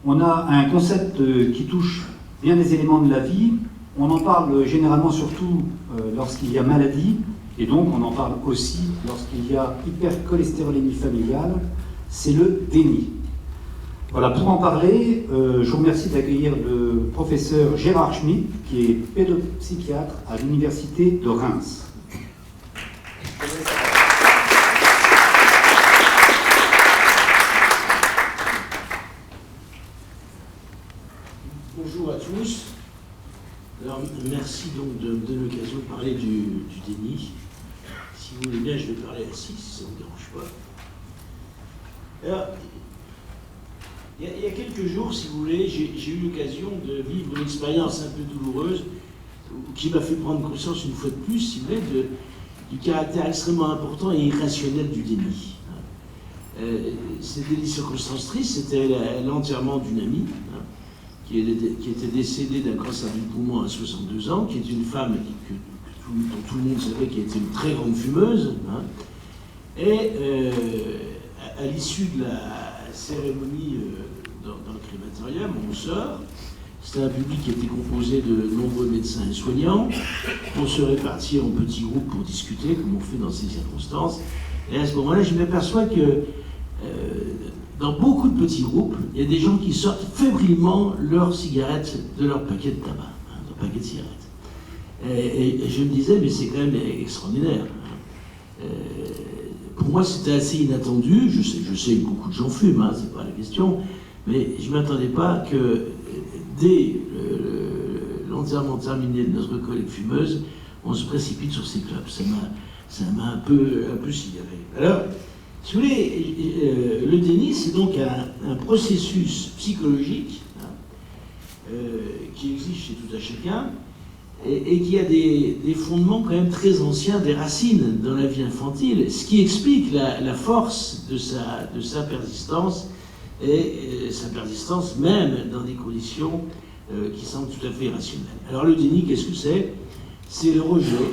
On a un concept qui touche bien des éléments de la vie. On en parle généralement surtout lorsqu'il y a maladie, et donc on en parle aussi lorsqu'il y a hypercholestérolémie familiale, c'est le déni. Voilà, pour en parler, je vous remercie d'accueillir le professeur Gérard Schmitt, qui est pédopsychiatre à l'Université de Reims. Bonjour à tous. Alors, merci donc de me donner l'occasion de parler du déni. Si vous voulez bien, je vais parler assis, si ça ne vous dérange pas. Alors, il y a quelques jours, si vous voulez, j'ai eu l'occasion de vivre une expérience un peu douloureuse qui m'a fait prendre conscience une fois de plus, si vous voulez, du caractère extrêmement important et irrationnel du déni. C'était des circonstances tristes, c'était l'enterrement d'une amie, qui était décédée d'un cancer du poumon à 62 ans, qui est une femme dont tout le monde savait qu'elle était une très grande fumeuse. Et à l'issue de la cérémonie dans le crématorium, on sort. C'était un public qui était composé de nombreux médecins et soignants. On se répartit en petits groupes pour discuter, comme on fait dans ces circonstances. Et à ce moment-là, je m'aperçois que dans beaucoup de petits groupes, il y a des gens qui sortent fébrilement leurs cigarettes de leur paquet de tabac, leur paquet de cigarettes. Et je me disais, mais c'est quand même extraordinaire. Pour moi, c'était assez inattendu. Je sais que beaucoup de gens fument, c'est pas la question, mais je ne m'attendais pas que dès l'enterrement terminé de notre collègue fumeuse, on se précipite sur ces clubs. Ça m'a un peu sidéré. Alors, si vous voulez, le déni, c'est donc un processus psychologique qui existe chez tout un chacun et qui a des fondements quand même très anciens, des racines dans la vie infantile, ce qui explique la force de sa persistance et sa persistance même dans des conditions qui semblent tout à fait irrationnelles. Alors le déni, qu'est-ce que c'est? C'est le rejet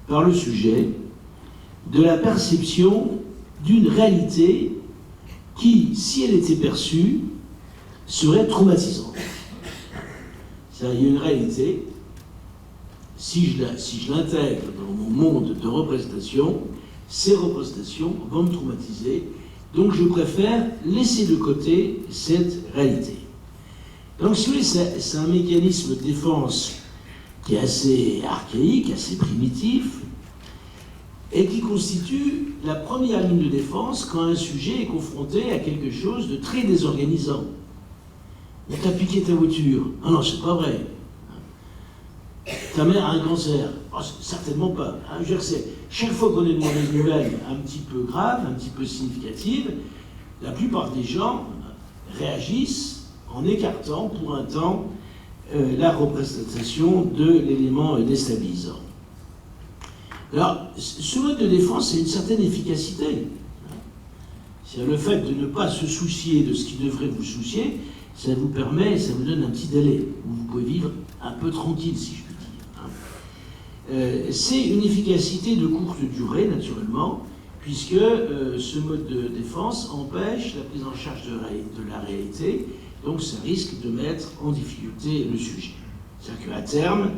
par le sujet de la perception d'une réalité qui, si elle était perçue, serait traumatisante. C'est-à-dire, il y a une réalité, si je l'intègre dans mon monde de représentation, ces représentations vont me traumatiser, donc je préfère laisser de côté cette réalité. Donc, si vous voulez, c'est un mécanisme de défense qui est assez archaïque, assez primitif, et qui constitue la première ligne de défense quand un sujet est confronté à quelque chose de très désorganisant. On t'a piqué ta voiture. Ah non, c'est pas vrai. Ta mère a un cancer. Oh, certainement pas. Chaque fois qu'on a une mauvaise nouvelle un petit peu grave, un petit peu significative, la plupart des gens réagissent en écartant pour un temps la représentation de l'élément déstabilisant. Alors, ce mode de défense, c'est une certaine efficacité. C'est le fait de ne pas se soucier de ce qui devrait vous soucier, ça vous permet, ça vous donne un petit délai, où vous pouvez vivre un peu tranquille, si je puis dire. C'est une efficacité de courte durée, naturellement, puisque ce mode de défense empêche la prise en charge de la réalité, donc ça risque de mettre en difficulté le sujet. C'est-à-dire qu'à terme,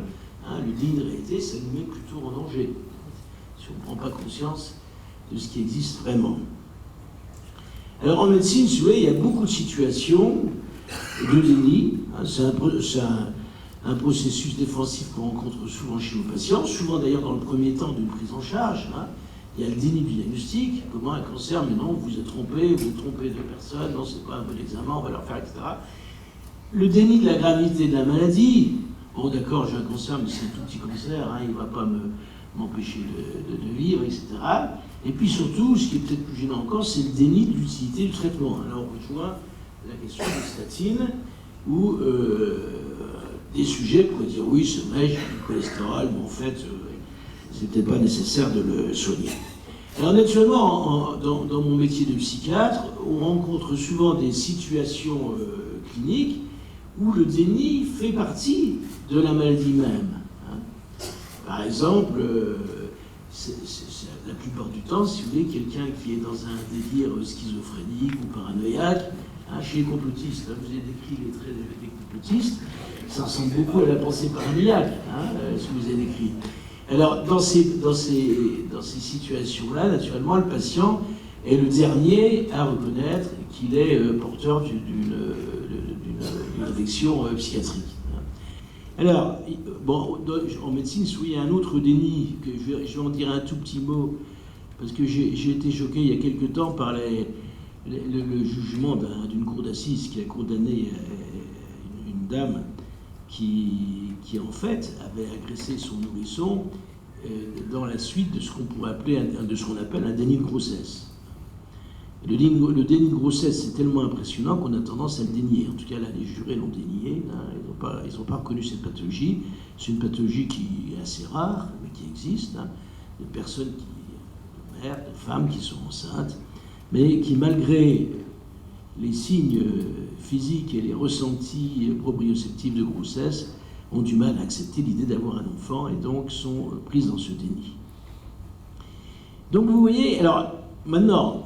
le déni de réalité, ça nous met plutôt en danger, si on ne prend pas conscience de ce qui existe vraiment. Alors en médecine, si vous voyez, il y a beaucoup de situations de déni. C'est un processus défensif qu'on rencontre souvent chez nos patients, souvent d'ailleurs dans le premier temps d'une prise en charge. Il y a le déni du diagnostic, comment un cancer, mais non, vous êtes trompé de personne, non, c'est pas un bon examen, on va leur faire, etc. Le déni de la gravité de la maladie, bon d'accord, j'ai un cancer, mais c'est un tout petit cancer, il ne va pas m'empêcher de vivre, etc. Et puis surtout, ce qui est peut-être plus gênant encore, c'est le déni de l'utilité du traitement. Alors on rejoint la question des statines, où des sujets pourraient dire oui, c'est vrai, j'ai du cholestérol, mais en fait, c'est peut-être pas nécessaire de le soigner. Alors naturellement, dans mon métier de psychiatre, on rencontre souvent des situations cliniques où le déni fait partie de la maladie même. Par exemple, la plupart du temps, si vous voulez, quelqu'un qui est dans un délire schizophrénique ou paranoïaque, chez les complotistes, vous avez décrit les traits des complotistes, ça ressemble beaucoup à la pensée paranoïaque, ce que vous avez décrit. Alors, dans ces situations-là, naturellement, le patient est le dernier à reconnaître qu'il est porteur d'une affection psychiatrique. Alors, bon, en médecine, il y a un autre déni, que je vais en dire un tout petit mot, parce que j'ai été choqué il y a quelque temps par le jugement d'une cour d'assises qui a condamné une dame qui en fait avait agressé son nourrisson dans la suite de ce qu'on pourrait appeler de ce qu'on appelle un déni de grossesse. Le déni de grossesse, c'est tellement impressionnant qu'on a tendance à le dénier. En tout cas, là, les jurés l'ont dénié. Ils n'ont pas reconnu cette pathologie. C'est une pathologie qui est assez rare, mais qui existe. De personnes, de mères, de femmes qui sont enceintes, mais qui, malgré les signes physiques et les ressentis proprioceptifs de grossesse, ont du mal à accepter l'idée d'avoir un enfant et donc sont prises dans ce déni. Donc vous voyez, alors maintenant,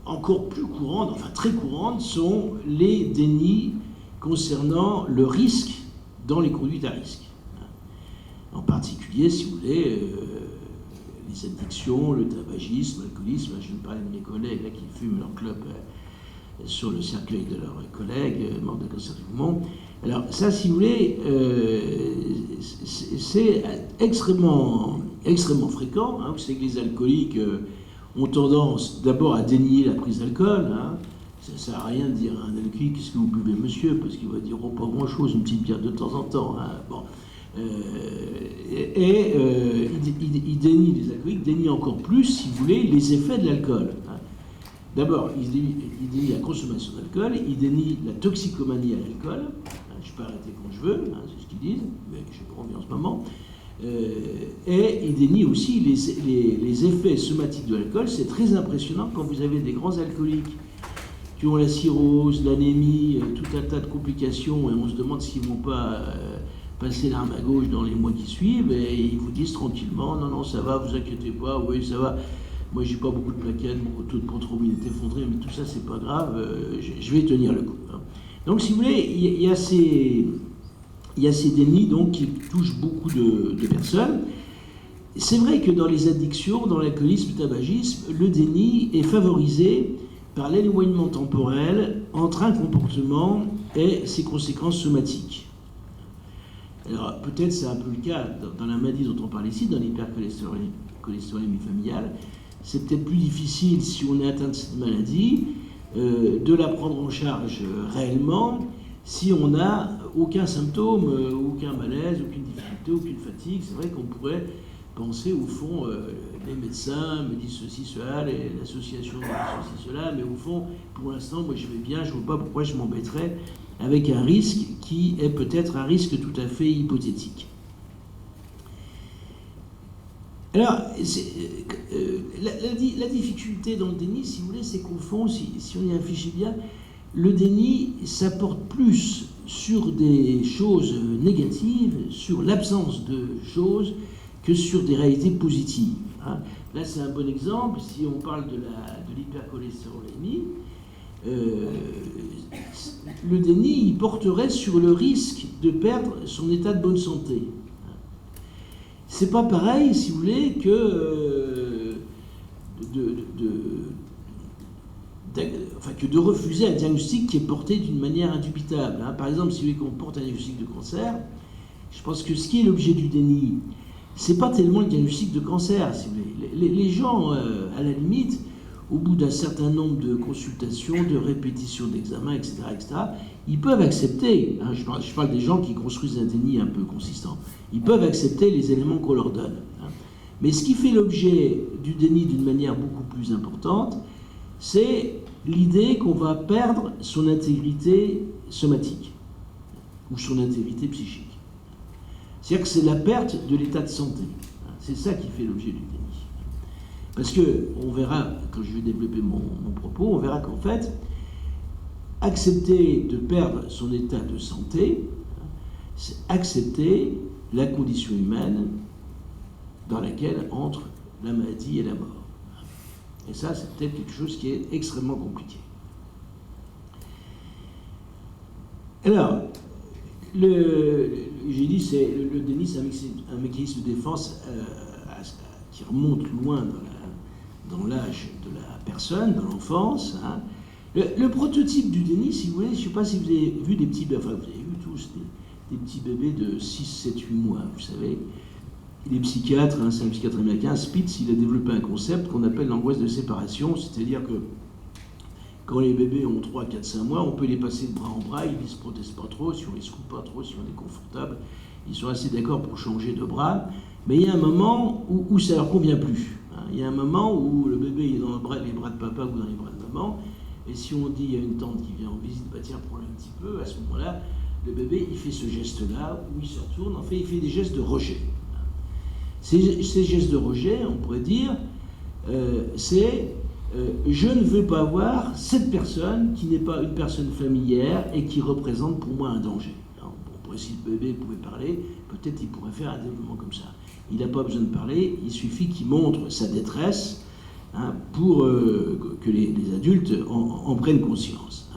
encore plus courantes, enfin très courantes, sont les dénis concernant le risque dans les conduites à risque. En particulier, si vous voulez, les addictions, le tabagisme, l'alcoolisme. Je vais parler de mes collègues là, qui fument leur clope sur le cercueil de leurs collègues morts d'un cancer du poumon. Alors ça, si vous voulez, c'est extrêmement fréquent. Vous savez que les alcooliques ont tendance d'abord à dénier la prise d'alcool. Ça ne sert à rien de dire à un alcoolique « Qu'est-ce que vous buvez, monsieur ?» parce qu'il va dire « Oh, pas grand-chose, une petite bière de temps en temps. » Bon. Il dénie, les alcooliques dénient encore plus, si vous voulez, les effets de l'alcool. D'abord, il dénie la consommation d'alcool, il dénie la toxicomanie à l'alcool. Je peux arrêter quand je veux, c'est ce qu'ils disent, mais je n'ai pas envie en ce moment. Et il dénie aussi les effets somatiques de l'alcool. C'est très impressionnant quand vous avez des grands alcooliques qui ont la cirrhose, l'anémie, tout un tas de complications, et on se demande s'ils ne vont pas passer l'arme à gauche dans les mois qui suivent, et ils vous disent tranquillement « Non, ça va, vous inquiétez pas, oui, ça va. Moi, j'ai pas beaucoup de plaquettes, mon taux de prothrombine est effondré, mais tout ça, c'est pas grave, je vais tenir le coup. » Donc, si vous voulez, il y a ces dénis donc, qui touchent beaucoup de personnes. C'est vrai que dans les addictions, dans l'alcoolisme, le tabagisme, le déni est favorisé par l'éloignement temporel entre un comportement et ses conséquences somatiques. Alors, peut-être c'est un peu le cas dans la maladie dont on parle ici, dans l'hypercholestérolémie familiale. C'est peut-être plus difficile, si on est atteint de cette maladie, de la prendre en charge réellement si on n'a aucun symptôme, aucun malaise, aucune difficulté, aucune fatigue. C'est vrai qu'on pourrait penser, au fond, les médecins me disent ceci, cela, l'association me dit ceci, cela, mais au fond, pour l'instant, moi je vais bien, je ne vois pas pourquoi je m'embêterais avec un risque qui est peut-être un risque tout à fait hypothétique. Alors, la difficulté dans le déni, si vous voulez, c'est qu'au fond, si on y réfléchit bien, le déni, ça porte plus sur des choses négatives, sur l'absence de choses, que sur des réalités positives. Là, c'est un bon exemple. Si on parle de l'hypercholestérolémie, le déni, il porterait sur le risque de perdre son état de bonne santé. C'est pas pareil, si vous voulez, que de refuser un diagnostic qui est porté d'une manière indubitable. Par exemple, si vous voulez qu'on porte un diagnostic de cancer, je pense que ce qui est l'objet du déni, c'est pas tellement le diagnostic de cancer, si vous voulez. Les gens, à la limite, au bout d'un certain nombre de consultations, de répétitions d'examens, etc., ils peuvent accepter, je parle des gens qui construisent un déni un peu consistant, ils peuvent accepter les éléments qu'on leur donne. Mais ce qui fait l'objet du déni d'une manière beaucoup plus importante, c'est l'idée qu'on va perdre son intégrité somatique ou son intégrité psychique. C'est-à-dire que c'est la perte de l'état de santé. C'est ça qui fait l'objet du déni. Parce que, on verra, quand je vais développer mon propos, on verra qu'en fait, accepter de perdre son état de santé, c'est accepter la condition humaine dans laquelle entre la maladie et la mort. Et ça, c'est peut-être quelque chose qui est extrêmement compliqué. Alors, j'ai dit, le déni, c'est un mécanisme de défense qui remonte loin dans l'âge de la personne, dans l'enfance. Hein. Le prototype du déni, si vous voulez, je ne sais pas si vous avez vu des petits, enfin vous avez vu tous des petits bébés de 6, 7, 8 mois, vous savez. Les psychiatres, hein, c'est un psychiatre américain, Spitz, il a développé un concept qu'on appelle l'angoisse de séparation, c'est-à-dire que quand les bébés ont 3, 4, 5 mois, on peut les passer de bras en bras, ils ne se protestent pas trop, si on les secoue pas trop, si on est confortable, ils sont assez d'accord pour changer de bras, mais il y a un moment où ça leur convient plus. Hein. Il y a un moment où le bébé est dans les bras de papa ou dans les bras de maman, et si on dit il y a une tante qui vient en visite, bah tiens, prends-le un petit peu, à ce moment-là, le bébé, il fait ce geste-là, où il se retourne, en fait, il fait des gestes de rejet. Ces gestes de rejet, on pourrait dire, je ne veux pas voir cette personne qui n'est pas une personne familière et qui représente pour moi un danger. Alors, bon, si le bébé pouvait parler, peut-être il pourrait faire un développement comme ça. Il n'a pas besoin de parler, il suffit qu'il montre sa détresse, hein, pour que les adultes en prennent conscience.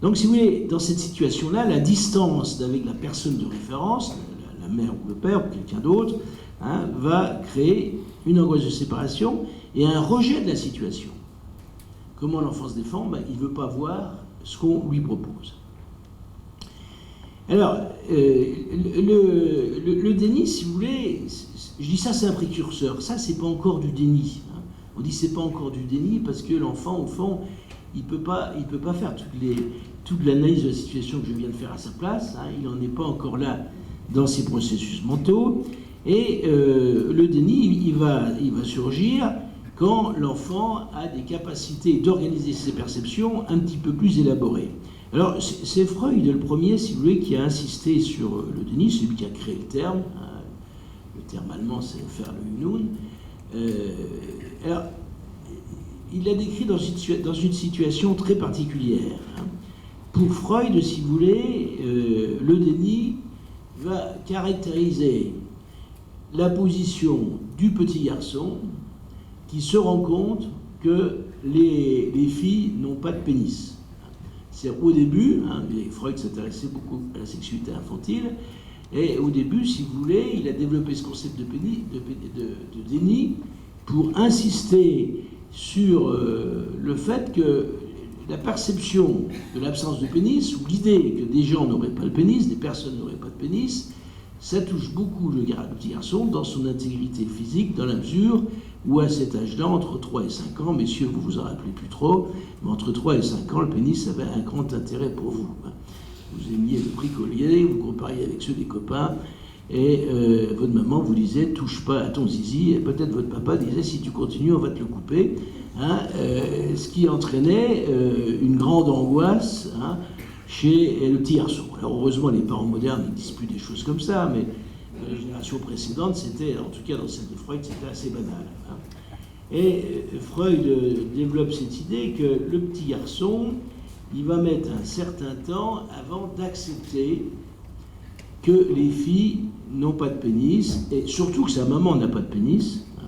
Donc, si vous voulez, dans cette situation-là, la distance avec la personne de référence, la mère ou le père ou quelqu'un d'autre, hein, va créer une angoisse de séparation et un rejet de la situation. Comment l'enfant se défend? Il ne veut pas voir ce qu'on lui propose. Alors, le déni, si vous voulez, je dis ça, c'est un précurseur. Ça, c'est pas encore du déni. Hein. On dit c'est pas encore du déni parce que l'enfant, au fond, il peut pas faire toute l'analyse de la situation que je viens de faire à sa place. Hein. Il n'en est pas encore là dans ses processus mentaux. Et le déni, il va surgir quand l'enfant a des capacités d'organiser ses perceptions un petit peu plus élaborées. Alors, c'est Freud, le premier, si vous voulez, qui a insisté sur le déni, c'est lui qui a créé le terme. Hein. Le terme allemand, c'est Verleumdung. Alors, il l'a décrit dans une situation très particulière. Hein. Pour Freud, si vous voulez, le déni va caractériser la position du petit garçon qui se rend compte que les filles n'ont pas de pénis. C'est au début, hein, Freud s'intéressait beaucoup à la sexualité infantile, et au début, si vous voulez, il a développé ce concept de déni pour insister sur le fait que la perception de l'absence de pénis, ou l'idée que des gens n'auraient pas de pénis, des personnes n'auraient pas de pénis, ça touche beaucoup le petit garçon dans son intégrité physique, dans la mesure où à cet âge-là, entre 3 et 5 ans, messieurs, vous vous en rappelez plus trop, mais entre 3 et 5 ans, le pénis avait un grand intérêt pour vous. Vous aimiez le bricolier, vous compariez avec ceux des copains, et votre maman vous disait « touche pas à ton zizi », et peut-être votre papa disait « si tu continues, on va te le couper hein, », ce qui entraînait une grande angoisse, hein, chez le petit garçon. Alors heureusement, les parents modernes ne disent plus des choses comme ça, mais la génération précédente, c'était, en tout cas dans celle de Freud, c'était assez banal. Hein. Et Freud développe cette idée que le petit garçon, il va mettre un certain temps avant d'accepter que les filles n'ont pas de pénis, et surtout que sa maman n'a pas de pénis. Hein.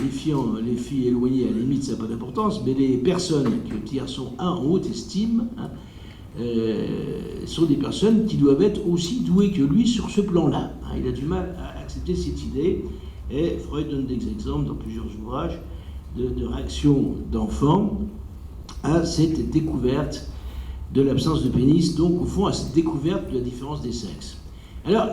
Les filles éloignées, à la limite, ça n'a pas d'importance, mais les personnes que le petit garçon a en haute estime, hein, sont des personnes qui doivent être aussi douées que lui sur ce plan-là. Hein, il a du mal à accepter cette idée, et Freud donne des exemples dans plusieurs ouvrages de réactions d'enfants à cette découverte de l'absence de pénis, donc au fond à cette découverte de la différence des sexes. Alors,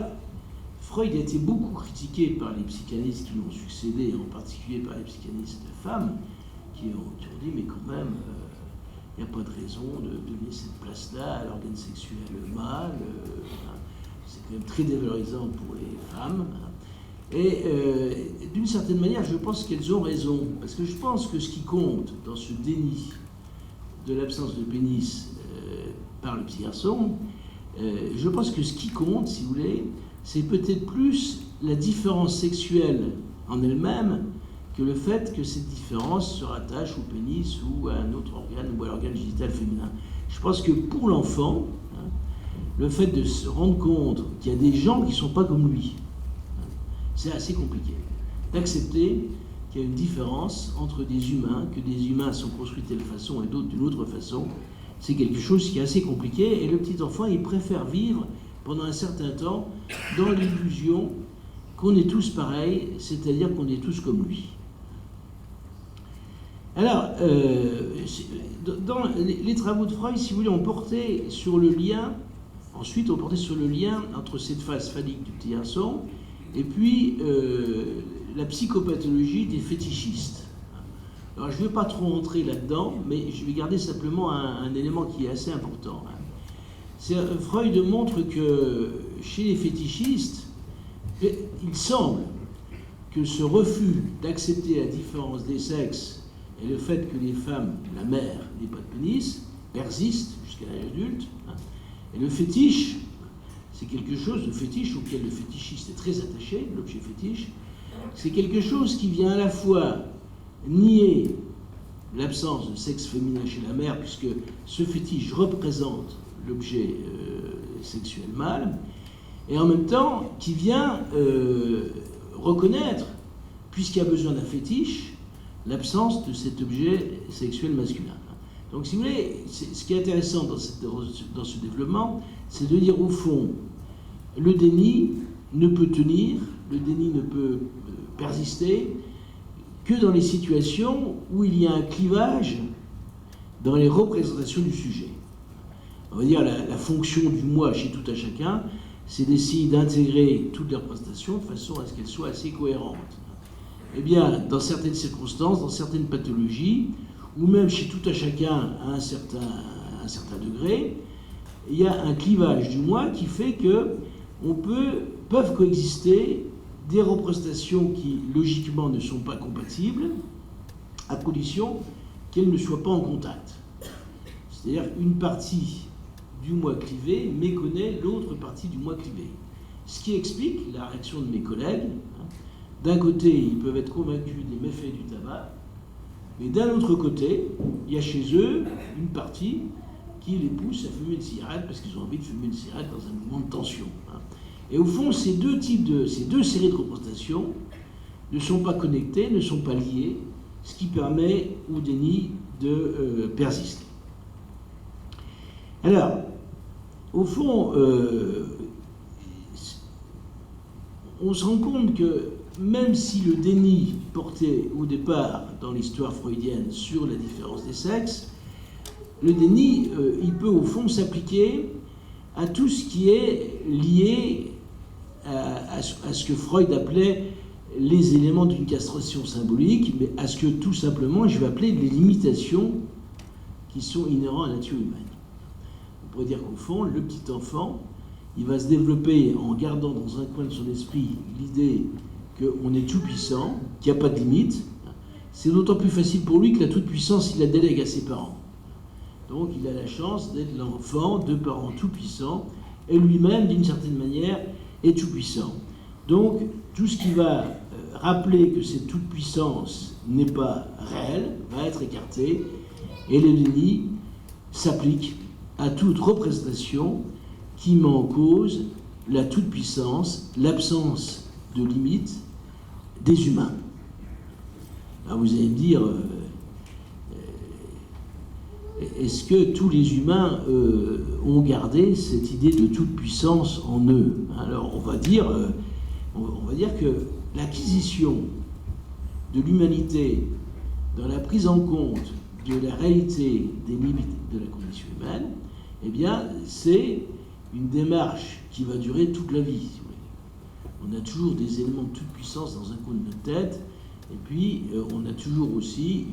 Freud a été beaucoup critiqué par les psychanalystes qui lui ont succédé, en particulier par les psychanalystes femmes, qui ont dit mais quand même, il n'y a pas de raison de donner cette place-là à l'organe sexuel mâle. C'est quand même très dévalorisant pour les femmes. Et d'une certaine manière, je pense qu'elles ont raison. Parce que je pense que ce qui compte dans ce déni de l'absence de pénis par le petit garçon, je pense que ce qui compte, si vous voulez, c'est peut-être plus la différence sexuelle en elle-même que le fait que cette différence se rattache au pénis ou à un autre organe ou à l'organe génital féminin. Je pense que pour l'enfant, hein, le fait de se rendre compte qu'il y a des gens qui ne sont pas comme lui, hein, c'est assez compliqué. D'accepter qu'il qu'il y a une différence entre des humains, que des humains sont construits de telle façon et d'autres d'une autre façon. C'est quelque chose qui est assez compliqué, et le petit enfant, il préfère vivre pendant un certain temps dans l'illusion qu'on est tous pareils, c'est-à-dire qu'on est tous comme lui. Alors, dans les travaux de Freud, si vous voulez, on portait sur le lien, ensuite on portait sur le lien entre cette phase phallique du petit garçon et puis la psychopathologie des fétichistes. Alors je ne vais pas trop entrer là-dedans, mais je vais garder simplement un élément qui est assez important. Freud montre que chez les fétichistes, il semble que ce refus d'accepter la différence des sexes et le fait que les femmes, la mère, n'aient pas de pénis, persiste jusqu'à l'âge adulte. Et le fétiche, c'est quelque chose, le fétiche auquel le fétichiste est très attaché, l'objet fétiche, c'est quelque chose qui vient à la fois nier l'absence de sexe féminin chez la mère, puisque ce fétiche représente l'objet sexuel mâle, et en même temps qui vient reconnaître, puisqu'il y a besoin d'un fétiche, l'absence de cet objet sexuel masculin. Donc si vous voulez, ce qui est intéressant dans ce développement, c'est de dire au fond, le déni ne peut tenir, le déni ne peut persister que dans les situations où il y a un clivage dans les représentations du sujet. On va dire la fonction du moi chez tout un chacun, c'est d'essayer d'intégrer toutes les représentations de façon à ce qu'elles soient assez cohérentes. Eh bien, dans certaines circonstances, dans certaines pathologies, ou même chez tout un chacun à un certain degré, il y a un clivage du moi qui fait que peuvent coexister des représentations qui, logiquement, ne sont pas compatibles, à condition qu'elles ne soient pas en contact. C'est-à-dire une partie du moi clivé méconnaît l'autre partie du moi clivé. Ce qui explique la réaction de mes collègues. D'un côté, ils peuvent être convaincus des méfaits du tabac, mais d'un autre côté, il y a chez eux une partie qui les pousse à fumer une cigarette parce qu'ils ont envie de fumer une cigarette dans un mouvement de tension. Et au fond, ces deux séries de représentations ne sont pas connectées, ne sont pas liées, ce qui permet au déni de persister. Alors, au fond, on se rend compte que même si le déni portait au départ dans l'histoire freudienne sur la différence des sexes, le déni, il peut au fond s'appliquer à tout ce qui est lié à ce que Freud appelait les éléments d'une castration symbolique, mais à ce que tout simplement je vais appeler les limitations qui sont inhérentes à la nature humaine. On pourrait dire qu'au fond, le petit enfant, il va se développer en gardant dans un coin de son esprit l'idée qu'on est tout puissant, qu'il n'y a pas de limite. C'est d'autant plus facile pour lui que la toute-puissance, il la délègue à ses parents. Donc il a la chance d'être l'enfant de parents tout-puissants, et lui-même, d'une certaine manière, est tout-puissant. Donc tout ce qui va rappeler que cette toute-puissance n'est pas réelle va être écarté, et le déni s'applique à toute représentation qui met en cause la toute-puissance, l'absence de limites des humains. Alors vous allez me dire, est-ce que tous les humains ont gardé cette idée de toute-puissance en eux? Alors on va dire que l'acquisition de l'humanité dans la prise en compte de la réalité des limites de la condition humaine, eh bien c'est une démarche qui va durer toute la vie. Si vous voulez. On a toujours des éléments de toute puissance dans un coin de notre tête, et puis on a toujours aussi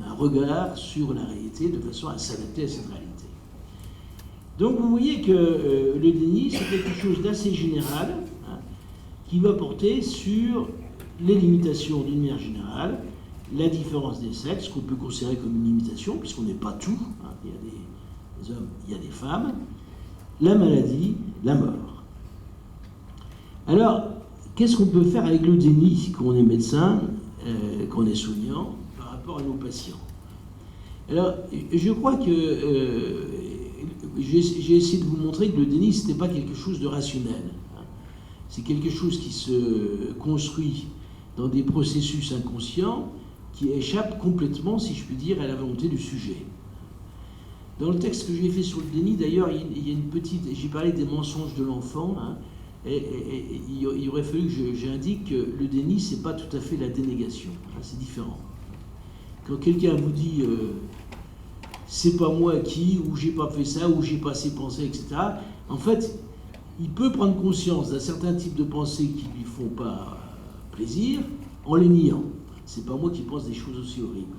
un regard sur la réalité de façon à s'adapter à cette réalité. Donc vous voyez que le déni, c'est quelque chose d'assez général, qui va porter sur les limitations d'une manière générale, la différence des sexes, qu'on peut considérer comme une limitation, puisqu'on n'est pas tout, il y a des hommes, il y a des femmes, la maladie, la mort. Alors, qu'est-ce qu'on peut faire avec le déni quand on est médecin, quand on est soignant, par rapport à nos patients? Alors, je crois que j'ai essayé de vous montrer que le déni, ce n'était pas quelque chose de rationnel. C'est quelque chose qui se construit dans des processus inconscients qui échappent complètement, si je puis dire, à la volonté du sujet. Dans le texte que j'ai fait sur le déni, d'ailleurs, il y a une petite... J'ai parlé des mensonges de l'enfant, hein, et il aurait fallu que j'indique que le déni, c'est pas tout à fait la dénégation, hein, c'est différent. Quand quelqu'un vous dit c'est pas moi qui, ou j'ai pas fait ça, ou j'ai pas assez pensé, etc., en fait, il peut prendre conscience d'un certain type de pensées qui lui font pas plaisir en les niant. C'est pas moi qui pense des choses aussi horribles.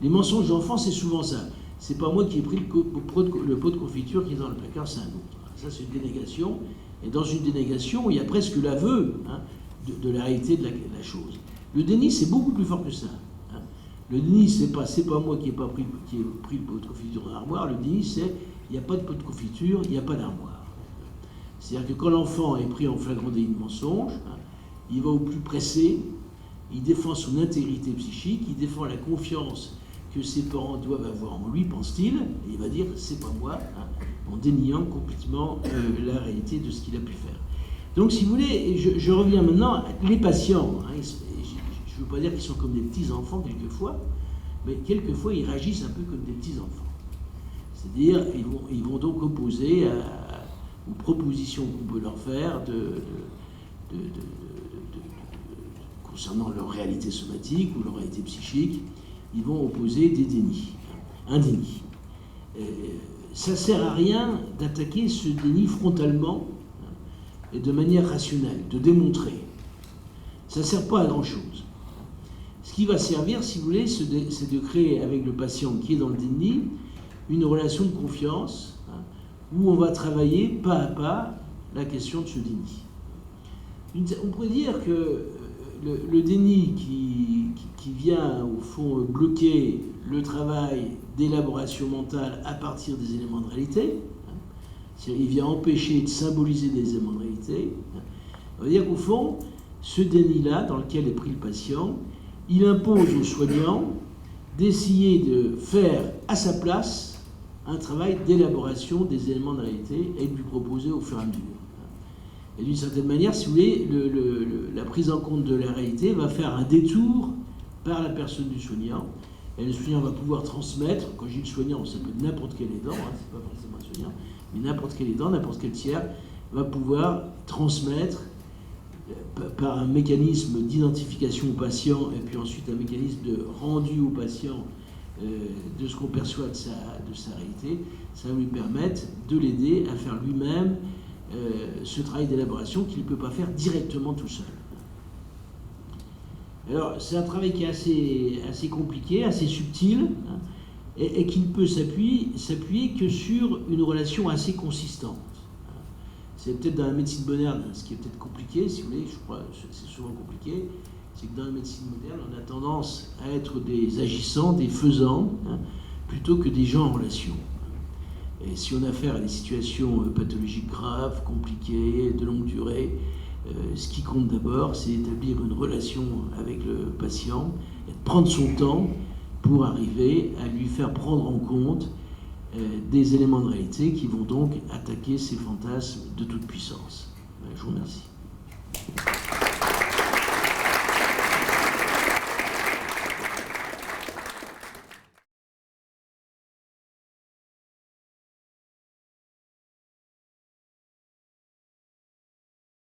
Les mensonges d'enfants, c'est souvent ça. C'est pas moi qui ai pris le pot de confiture qui est dans le placard, c'est un autre. Ça, c'est une dénégation. Et dans une dénégation, il y a presque l'aveu, hein, de la réalité de la chose. Le déni, c'est beaucoup plus fort que ça. Hein. Le déni, c'est pas moi qui ai pris le pot de confiture dans l'armoire. Le déni, c'est il n'y a pas de pot de confiture, il n'y a pas d'armoire. C'est-à-dire que quand l'enfant est pris en flagrant délit de mensonge, hein, il va au plus pressé, il défend son intégrité psychique, il défend la confiance que ses parents doivent avoir en lui, pense-t-il, et il va dire c'est pas moi, hein, en déniant complètement la réalité de ce qu'il a pu faire. Donc, si vous voulez, je reviens maintenant, les patients, hein, je ne veux pas dire qu'ils sont comme des petits-enfants quelquefois, mais quelquefois ils réagissent un peu comme des petits-enfants. C'est-à-dire, ils vont donc opposer aux propositions qu'on peut leur faire concernant leur réalité somatique ou leur réalité psychique, ils vont opposer des dénis, un déni. Ça ne sert à rien d'attaquer ce déni frontalement et de manière rationnelle, de démontrer. Ça ne sert pas à grand-chose. Ce qui va servir, si vous voulez, c'est de créer avec le patient qui est dans le déni une relation de confiance, hein, où on va travailler pas à pas la question de ce déni. On pourrait dire que le déni qui vient, au fond, bloquer le travail d'élaboration mentale à partir des éléments de réalité, hein, c'est-à-dire il vient empêcher de symboliser des éléments de réalité, hein, on va dire qu'au fond, ce déni-là, dans lequel est pris le patient, il impose au soignant d'essayer de faire à sa place un travail d'élaboration des éléments de réalité et de lui proposer au fur et à mesure. Et d'une certaine manière, si vous voulez, la prise en compte de la réalité va faire un détour par la personne du soignant. Et le soignant va pouvoir transmettre, quand je dis le soignant, ça peut être n'importe quel aidant, hein, c'est pas forcément un soignant, mais n'importe quel aidant, n'importe quel tiers, va pouvoir transmettre par un mécanisme d'identification au patient et puis ensuite un mécanisme de rendu au patient de ce qu'on perçoit de sa réalité, ça va lui permettre de l'aider à faire lui-même ce travail d'élaboration qu'il ne peut pas faire directement tout seul. Alors, c'est un travail qui est assez compliqué, assez subtil, hein, et qui ne peut s'appuyer que sur une relation assez consistante. C'est peut-être dans la médecine moderne, ce qui est peut-être compliqué, si vous voulez, je crois que c'est souvent compliqué, c'est que dans la médecine moderne, on a tendance à être des agissants, des faisants, hein, plutôt que des gens en relation. Et si on a affaire à des situations pathologiques graves, compliquées, de longue durée, ce qui compte d'abord, c'est d'établir une relation avec le patient et de prendre son temps pour arriver à lui faire prendre en compte des éléments de réalité qui vont donc attaquer ces fantasmes de toute puissance. Je vous remercie.